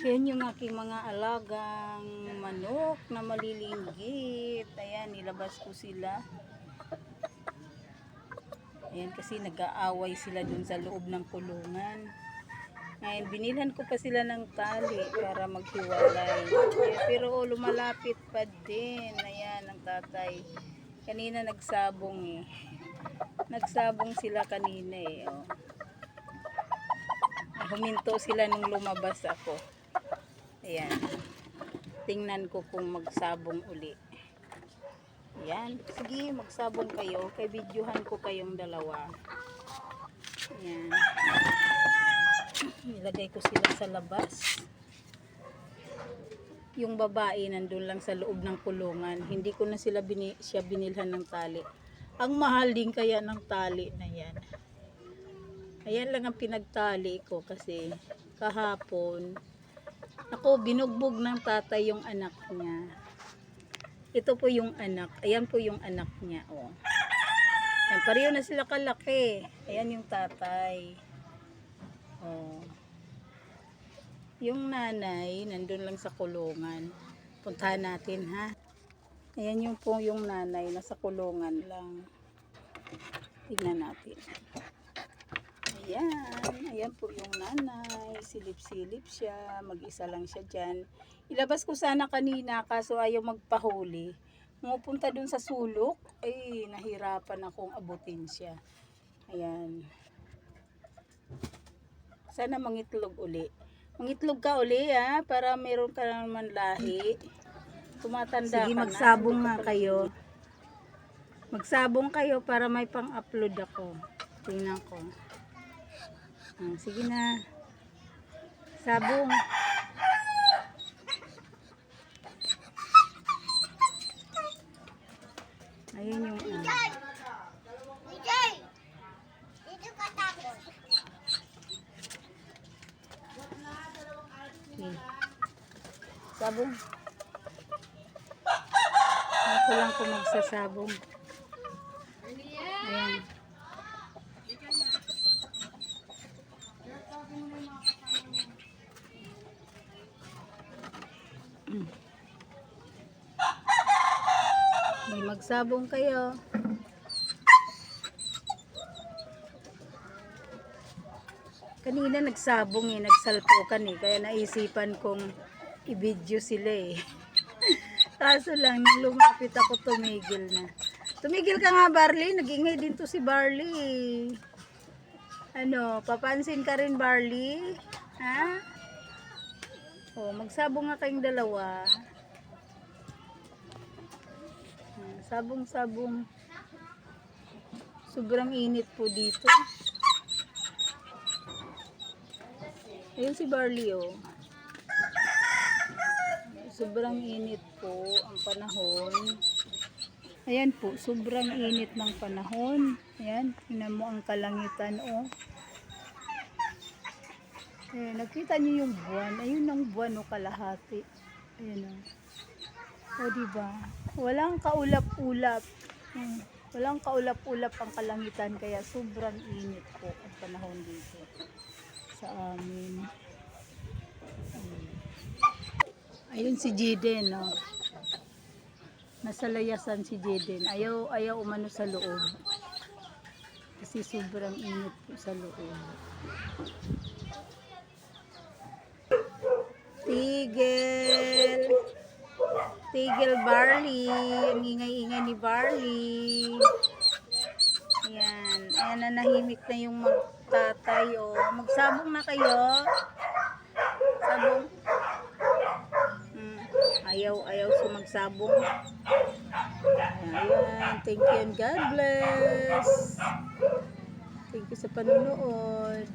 Yan yung aking mga alagang manok na malilinggit. Ayan, nilabas ko sila. Ayan, kasi nag-aaway sila dun sa loob ng kulungan. Ngayon, binilhan ko pa sila ng tali para maghiwalay. Ayan, pero lumalapit pa din. Ayan, ang tatay. Kanina nagsabong eh. Nagsabong sila kanina eh. Oh. Huminto sila nung lumabas ako. Ayan. Tingnan ko kung magsabong uli. Ayan. Sige, magsabong kayo. Kay videohan ko kayong dalawa. Ayan. Nilagay ko sila sa labas. Yung babae nandun lang sa loob ng kulungan. Hindi ko na siya binilhan ng tali. Ang mahal din kaya ng tali na yan. Ayan lang ang pinagtali ko kasi kahapon ako binugbog ng tatay yung anak niya. Ito po yung anak. Ayan po yung anak niya. Oh. Ayan, pareho na sila kalaki. Ayan yung tatay. Oh. Yung nanay nandun lang sa kulungan. Puntahan natin ha. Ayan yung po yung nanay nasa kulungan lang. Tingnan natin. Ayan, ayan po yung nanay, silip-silip siya, mag-isa lang siya dyan. Ilabas ko sana kanina kaso ayaw magpahuli. Pumupunta dun sa sulok, ay nahirapan akong abutin siya. Ayan. Sana mangitlog uli. Mangitlog ka uli ha, para meron ka naman lahi. Tumatanda. Sige, magsabong nga kayo. Magsabong kayo para may pang-upload ako. Tingnan ko. Sige na. Sabong. Ayun yung okay. Sabong. Ako lang kung magsasabong. Ayan. May magsabong kayo. Kanina nagsabong eh, nagsalpukan eh, kaya naisipan kong i-video sila eh. Kaso lang, nung lumapit ako tumigil na. Tumigil ka nga Barley, nag-ingay din to si Barley. Ano, papansin ka rin Barley? Ha? Oh, magsabong nga kayong dalawa. Sabong-sabong. Sobrang init po dito. Ayun si Barley oh. Sobrang init po ang panahon. Ayan po, sobrang init ng panahon. Ayan, tingnan mo ang kalangitan oh. Ayan, nakita niyo yung buwan. Ayun ang buwan o kalahati. Ayan oh. O diba? Walang kaulap-ulap. Walang kaulap-ulap ang kalangitan kaya sobrang init po ang panahon dito sa amin. Ayun si Jiden, no. Nasa layasan si Jiden. Ayaw umano sa loob. Kasi sobrang init po sa loob. Tigil. Tigil Barley. Ang ingay-ingay ni Barley. Ayan. Ayan, nanahimik na yung magtatay. Oh. Magsabong na kayo. Sabong. Ayaw sumagsabong. Ayan. Thank you and God bless. Thank you sa panunood.